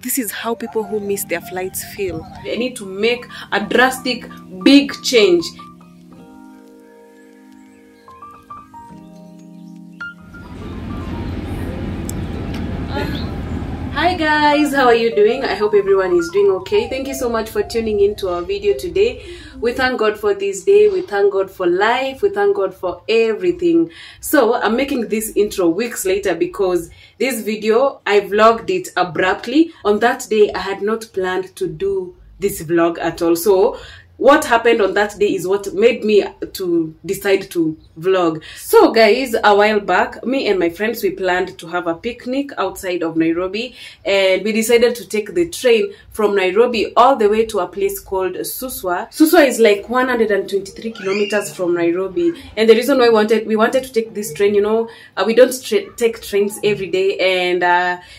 This is how people who miss their flights feel. I need to make a drastic, big change. Hi guys, how are you doing? I hope everyone is doing okay. Thank you so much for tuning in to our video today. We thank God for this day. We thank God for life. We thank God for everything. So I'm making this intro weeks later because this video, I vlogged it abruptly. On that day, I had not planned to do this vlog at all. So what happened on that day is what made me to decide to vlog. So guys, a while back, me and my friends, we planned to have a picnic outside of Nairobi, and we decided to take the train from Nairobi all the way to a place called SUSWA. SUSWA is like 123 kilometers from Nairobi, and the reason why we wanted to take this train, you know, we don't take trains every day, and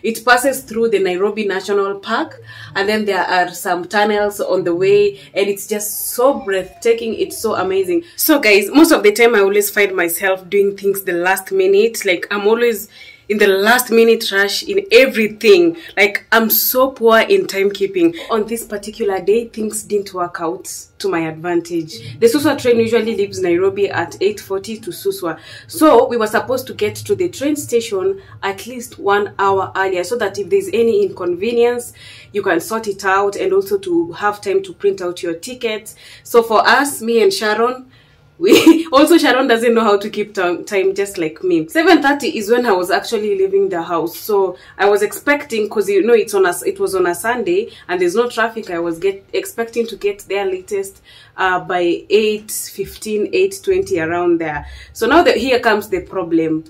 it passes through the Nairobi National Park, and then there are some tunnels on the way, and it's just so breathtaking. It's so amazing. So guys, most of the time I always find myself doing things the last minute. Like, I'm always in the last minute rush in everything. Like, I'm so poor in timekeeping. On this particular day, things didn't work out to my advantage. The SUSWA train usually leaves Nairobi at 8:40 to SUSWA. So we were supposed to get to the train station at least 1 hour earlier, so that if there's any inconvenience, you can sort it out, and also to have time to print out your tickets. So for us, me and Sharon, Sharon doesn't know how to keep time just like me. 7:30 is when I was actually leaving the house. So I was expecting, because you know it was on a Sunday and there's no traffic, I was expecting to get there latest by 8:15, 8:20, around there. So now that here comes the problem.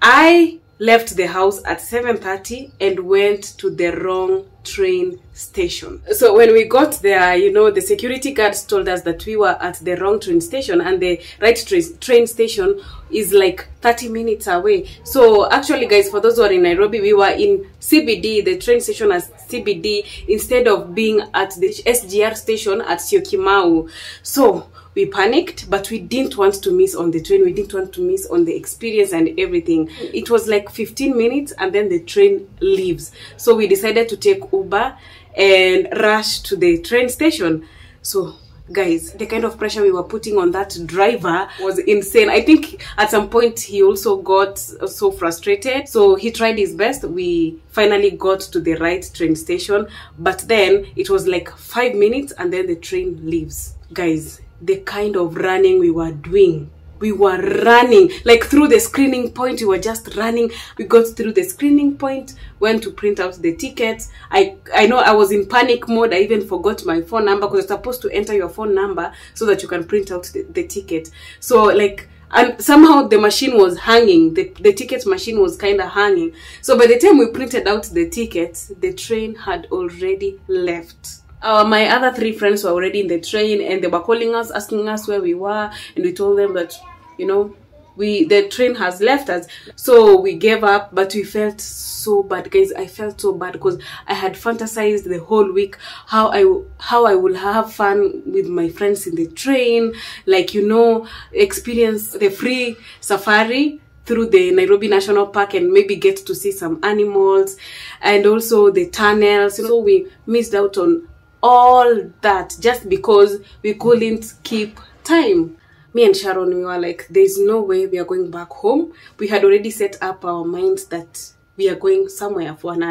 I left the house at 7:30 and went to the wrong train station. So when we got there, you know, the security guards told us that we were at the wrong train station, and the right train station is like 30 minutes away. So actually guys, for those who are in Nairobi, we were in CBD, the train station as CBD, instead of being at the SGR station at Syokimau. So we panicked, but we didn't want to miss on the train. We didn't want to miss on the experience and everything. It was like 15 minutes and then the train leaves. So we decided to take Uber and rush to the train station. So guys, the kind of pressure we were putting on that driver was insane. I think at some point he also got so frustrated. So he tried his best. We finally got to the right train station, but then it was like 5 minutes and then the train leaves. Guys, the kind of running we were doing, we were running like through the screening point. We were just running. We got through the screening point, went to print out the tickets. I know I was in panic mode. I even forgot my phone number, because you're supposed to enter your phone number so that you can print out the ticket. So like, and somehow the machine was hanging. The ticket machine was kind of hanging. So by the time we printed out the tickets, the train had already left. My other 3 friends were already in the train, and they were calling us, asking us where we were, and we told them that, you know, the train has left us. So we gave up, but we felt so bad, guys. I felt so bad because I had fantasized the whole week how I will have fun with my friends in the train, like, you know, experience the free safari through the Nairobi National Park and maybe get to see some animals, and also the tunnels. So we missed out on all that just because we couldn't keep time. Me and Sharon, we were like, there's no way we are going back home. We had already set up our minds that we are going somewhere for an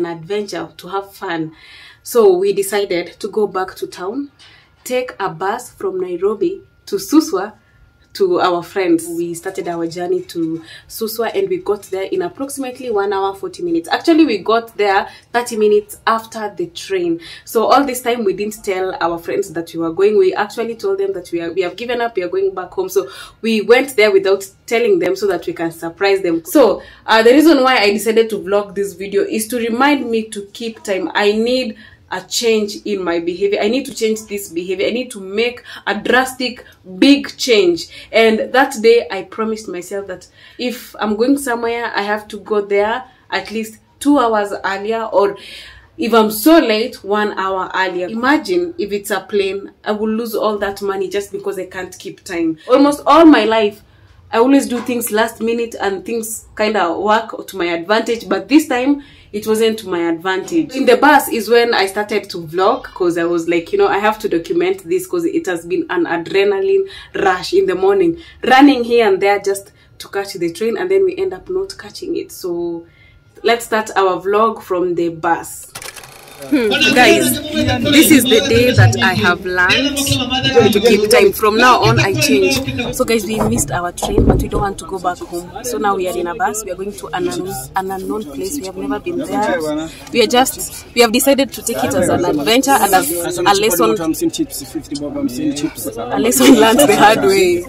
adventure, to have fun. So we decided to go back to town, take a bus from Nairobi to SUSWA, to our friends. We started our journey to SUSWA, and we got there in approximately 1 hour 40 minutes. Actually, we got there 30 minutes after the train. So all this time we didn't tell our friends that we were going. We actually told them that we have given up, we are going back home. So we went there without telling them so that we can surprise them. So the reason why I decided to vlog this video is to remind me to keep time. I need a change in my behavior. I need to change this behavior. I need to make a drastic, big change. And that day I promised myself that if I'm going somewhere, I have to go there at least 2 hours earlier, or if I'm so late, 1 hour earlier. Imagine if it's a plane, I will lose all that money just because I can't keep time. Almost all my life, I always do things last minute and things kind of work to my advantage. But this time, it wasn't to my advantage. In the bus is when I started to vlog, because I was like, you know, I have to document this because it has been an adrenaline rush in the morning, running here and there just to catch the train, and then we end up not catching it. So let's start our vlog from the bus. Guys, this is the day that I have learned to keep time. From now on I change. So guys, we missed our train, but we don't want to go back home. So now we are in a bus. We are going to an unknown place. We have never been there. We have decided to take it as an adventure and as a lesson learned the hard way.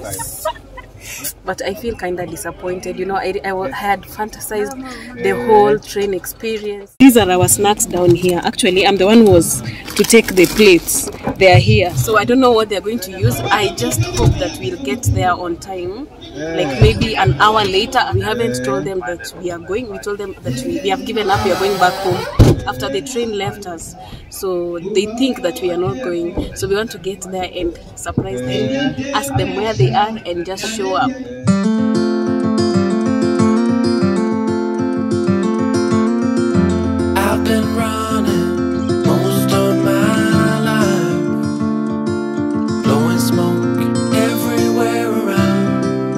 But I feel kind of disappointed. You know, I had fantasized the whole train experience. These are our snacks down here. Actually, I'm the one who was to take the plates. They are here. So I don't know what they're going to use. I just hope that we'll get there on time. Like maybe an hour later. We haven't told them that we are going. We told them that we have given up. We are going back home after the train left us. So they think that we are not going. So we want to get there and surprise them, ask them where they are, and just show up. I've been running most of my life, blowing smoke everywhere around.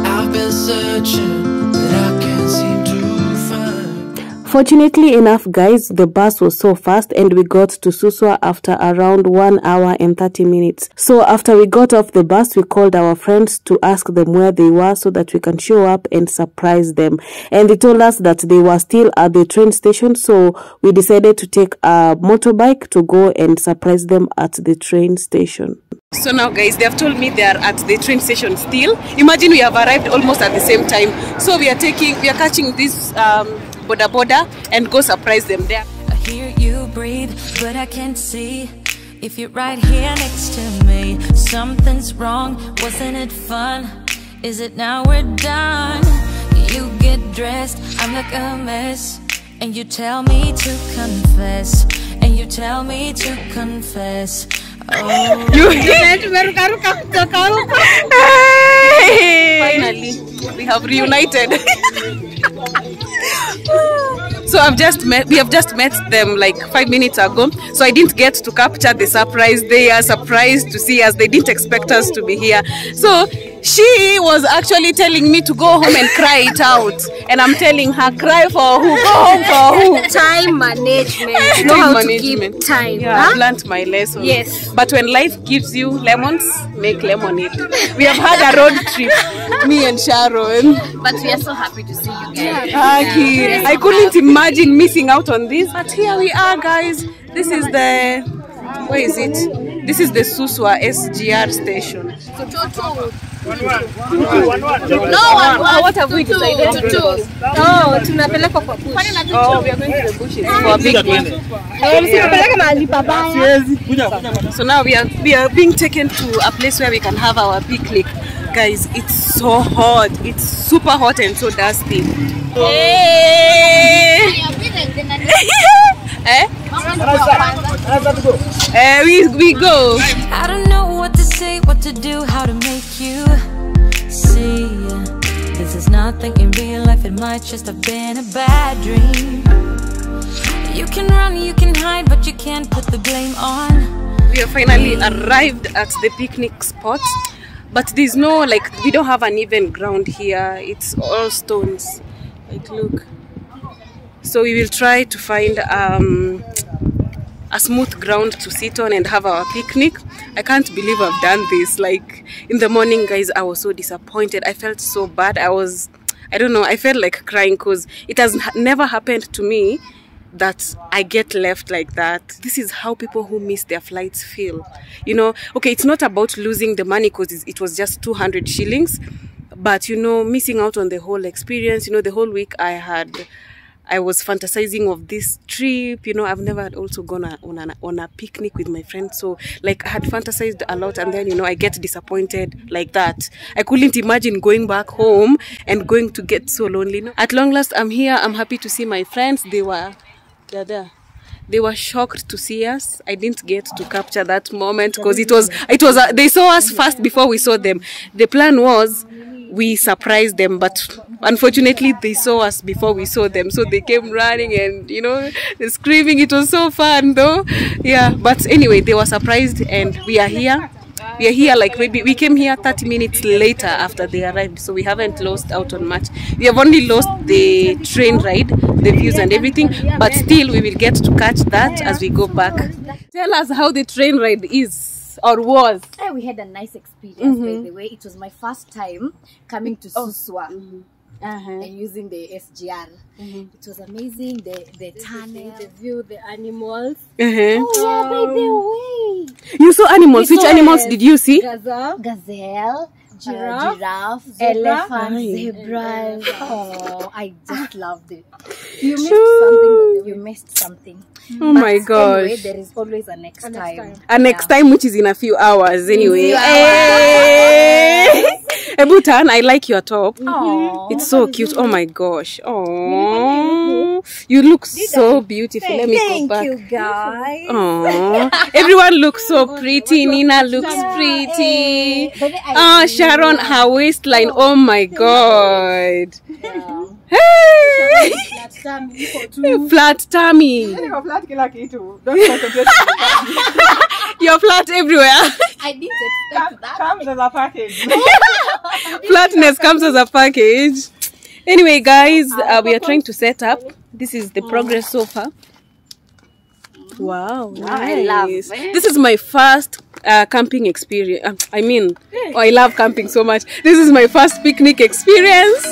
I've been searching, but I can't seem to find. Fortunately enough, guys, the bus was so fast and we got to SUSWA after around 1 hour and 30 minutes. So after we got off the bus, we called our friends to ask them where they were so that we can show up and surprise them. And they told us that they were still at the train station, so we decided to take a motorbike to go and surprise them at the train station. So now guys, they have told me they are at the train station still. Imagine we have arrived almost at the same time. So we are catching this boda and go surprise them there. I hear you breathe, but I can't see if you're right here next to me. Something's wrong, wasn't it fun? Is it now we're done? You get dressed, I look a mess, and you tell me to confess, and you tell me to confess. Oh. Finally, we have reunited. So we have just met them like 5 minutes ago. So I didn't get to capture the surprise. They are surprised to see us. They didn't expect us to be here. So she was actually telling me to go home and cry it out. And I'm telling her, cry for who? Go home for who? Time management. Know how to keep time. Yeah, I've learned my lesson. Yes. But when life gives you lemons, make lemonade. We have had a road trip, me and Sharon. But we are so happy to see you guys. I couldn't imagine missing out on this. But here we are, guys. This is the... Where is it? This is the SUSWA SGR station. No one. What have we decided to do? Oh, tunapeleka kwa bush. Oh, we are going to the bushes for a picnic. So now we are being taken to a place where we can have our picnic. Guys, it's so hot. It's super hot and so dusty. Hey. We go. I don't know what to say, what to do, how to make you see. This is nothing in real life, it might just have been a bad dream. You can run, you can hide, but you can't put the blame on. We have finally arrived at the picnic spot, but there's no, like, we don't have an even ground here. It's all stones. Like, look. So we will try to find a smooth ground to sit on and have our picnic. I can't believe I've done this. Like, in the morning, guys, I was so disappointed. I felt so bad. I don't know, I felt like crying because it has never happened to me that I get left like that. This is how people who miss their flights feel. You know, okay, it's not about losing the money because it was just 200 shillings. But, you know, missing out on the whole experience. You know, the whole week I was fantasizing of this trip. You know, I've never also gone on a picnic with my friends. So, like, I had fantasized a lot, and then, you know, I get disappointed like that. I couldn't imagine going back home and going to get so lonely. No? At long last, I'm here. I'm happy to see my friends. They're there. They were shocked to see us. I didn't get to capture that moment because they saw us first before we saw them. The plan was we surprised them, but unfortunately they saw us before we saw them, so they came running and, you know, screaming. It was so fun though. Yeah, but anyway, they were surprised, and we are here. We are here, like maybe we came here 30 minutes later after they arrived, so we haven't lost out on much. We have only lost the train ride, the views and everything, but still we will get to catch that as we go back. Tell us how the train ride is or was. We had a nice experience, by the way. It was my first time coming to SUSWA. And using the SGR. It was amazing. The tunnel, the view, the animals. Oh yeah, by the way. You saw animals. Which animals did you see? Gazelle, giraffe, elephant, zebras. Oh, I just loved it. You missed something. You missed something. Oh my gosh. Anyway, there is always a next time. A next time, which is in a few hours anyway. Ebutan, I like your top. It's so cute. Oh my gosh. Oh, you look so beautiful. Let me go back. Thank you, guys. Oh, everyone looks so pretty. Nina looks pretty. Oh, Sharon, her waistline. Oh my god. Hey! Flat tummy. You're flat everywhere. I didn't expect that. Comes as a package. Flatness comes as a package. Anyway, guys, we are trying to set up. This is the progress so far. Wow, nice. This is my first camping experience. I love camping so much. This is my first picnic experience.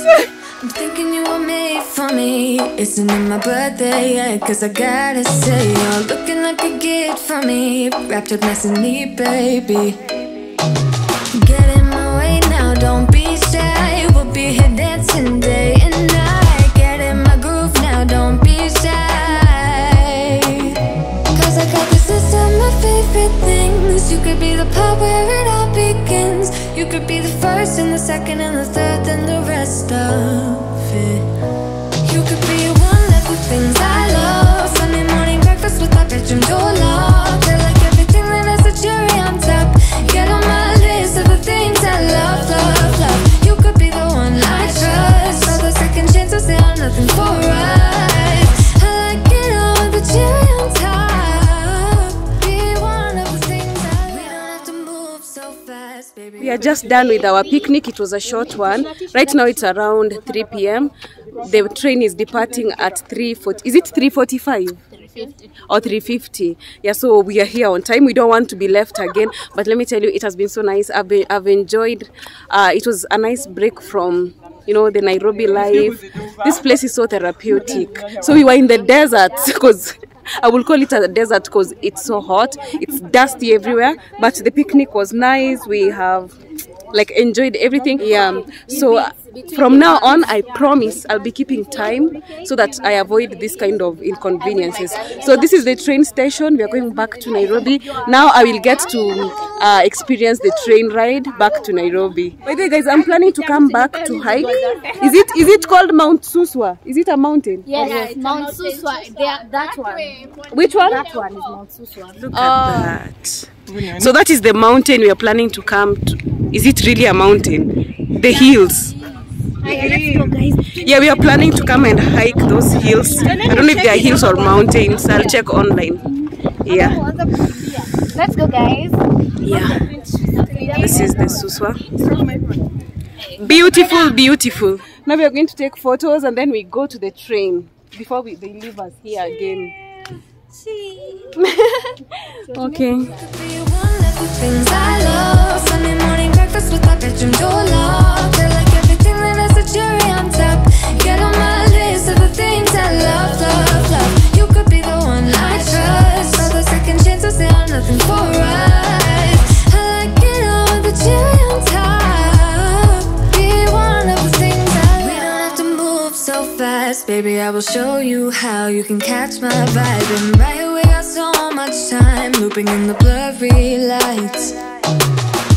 I'm thinking you were made for me. Isn't it my birthday yet? Cause I gotta say, you're looking like a gift for me. Wrapped up nice and neat, baby. Get in my way now, don't be shy. We'll be here dancing day and night. Get in my groove now, don't be shy. Cause I got this list of my favorite things. You could be the part where it all begins. You could be the first and the second and the third and the rest of it. You could be one of the things I love. Sunday morning breakfast with my bedroom door locked. I like everything that has a cherry on top. Get on my list of the things I love, love, love. You could be the one I trust. All the second chances, they are nothing for us. I like it all with the cherry on top. Be one of the things I love. We don't have to move so fast, baby. We are just done with our picnic. It was a short one. Right now it's around 3 p.m. The train is departing at 3:40. Is it 3:45? 3:50 or 3:50? Yeah, so we are here on time. We don't want to be left again. But let me tell you, it has been so nice. I've enjoyed. It was a nice break from, you know, the Nairobi life. This place is so therapeutic. So we were in the desert because I will call it a desert because it's so hot. It's dusty everywhere. But the picnic was nice. We have like enjoyed everything. Yeah. So from now on, I promise I'll be keeping time so that I avoid this kind of inconveniences. So this is the train station. We are going back to Nairobi. Now I will get to experience the train ride back to Nairobi. By the way, guys, I'm planning to come back to hike. Is it called Mount Suswa? Is it a mountain? Yes, Mount Suswa. That one. Which one? That one is Mount Suswa. Look at that. So that is the mountain we are planning to come to. Is it really a mountain? The hills. Let's go, guys. Yeah, we are planning to come and hike those hills. I don't know if they are hills or mountains. I'll check online. Yeah. Let's go, guys. Yeah. This is the SUSWA. Beautiful, beautiful. Now we are going to take photos and then we go to the train before they leave us here again. Okay. Things I love. Sunday morning breakfast with my bedroom door locked. I like everything that has a cherry on top. Get on my list of the things I love, love, love. You could be the one I trust. All the second chances, they are nothing for us. I like it all with the cherry on top. Be one of the things I love. We don't have to move so fast, baby. I will show you how you can catch my vibe. And right away, got so much time looping in the blurry lights.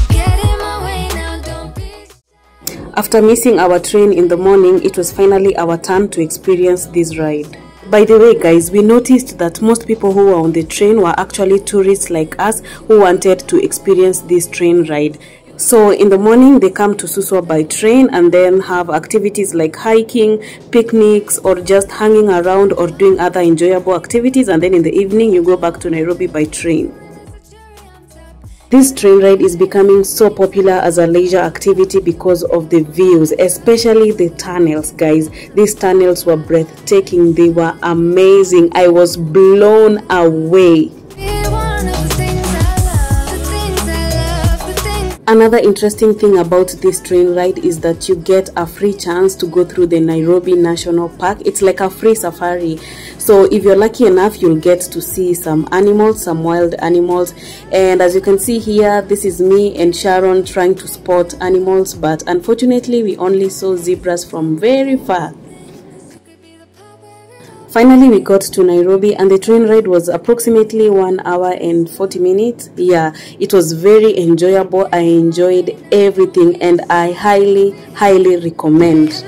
Get in my way now, don't be. After missing our train in the morning, it was finally our turn to experience this ride. By the way, guys, we noticed that most people who were on the train were actually tourists like us who wanted to experience this train ride. So in the morning they come to SUSWA by train and then have activities like hiking, picnics, or just hanging around or doing other enjoyable activities, and then in the evening you go back to Nairobi by train. This train ride is becoming so popular as a leisure activity because of the views, especially the tunnels, guys. These tunnels were breathtaking. They were amazing. I was blown away. Another interesting thing about this train ride is that you get a free chance to go through the Nairobi National Park. It's like a free safari. So if you're lucky enough, you'll get to see some animals, some wild animals. And as you can see here, this is me and Sharon trying to spot animals, but unfortunately we only saw zebras from very far. Finally, we got to Nairobi and the train ride was approximately 1 hour and 40 minutes. Yeah, it was very enjoyable. I enjoyed everything and I highly recommend.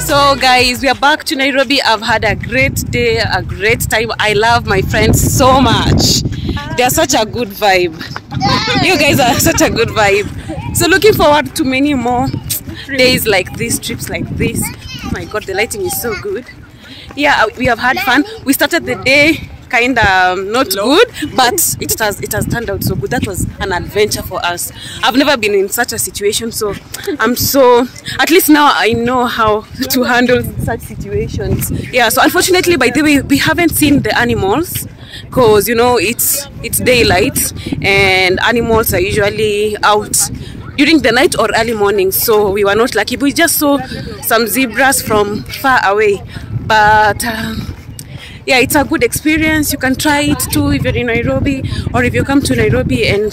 So guys, we are back to Nairobi. I've had a great day, a great time. I love my friends so much. They are such a good vibe. You guys are such a good vibe. So looking forward to many more days like this, trips like this. Oh my god, the lighting is so good. Yeah, we have had fun. We started the day kind of not good, but it has turned out so good. That was an adventure for us. I've never been in such a situation, so I'm so, at least now I know how to handle such situations. Yeah, so unfortunately, by the way, we haven't seen the animals because, you know, it's daylight and animals are usually out during the night or early morning, so we were not lucky. We just saw some zebras from far away, but yeah, it's a good experience. You can try it too if you're in Nairobi, or if you come to Nairobi and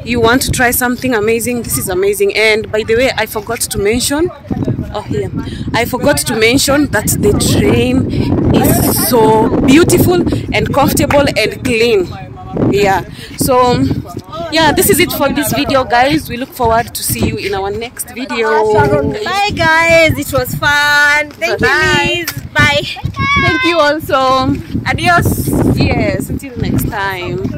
you want to try something amazing. This is amazing. And by the way, I forgot to mention, I forgot to mention that the train is so beautiful and comfortable and clean. Yeah, so yeah, this is it for this video, guys. We look forward to see you in our next video. Bye guys, it was fun. Thank you, Liz. Bye. Thank you also. Adios. Yes, until next time.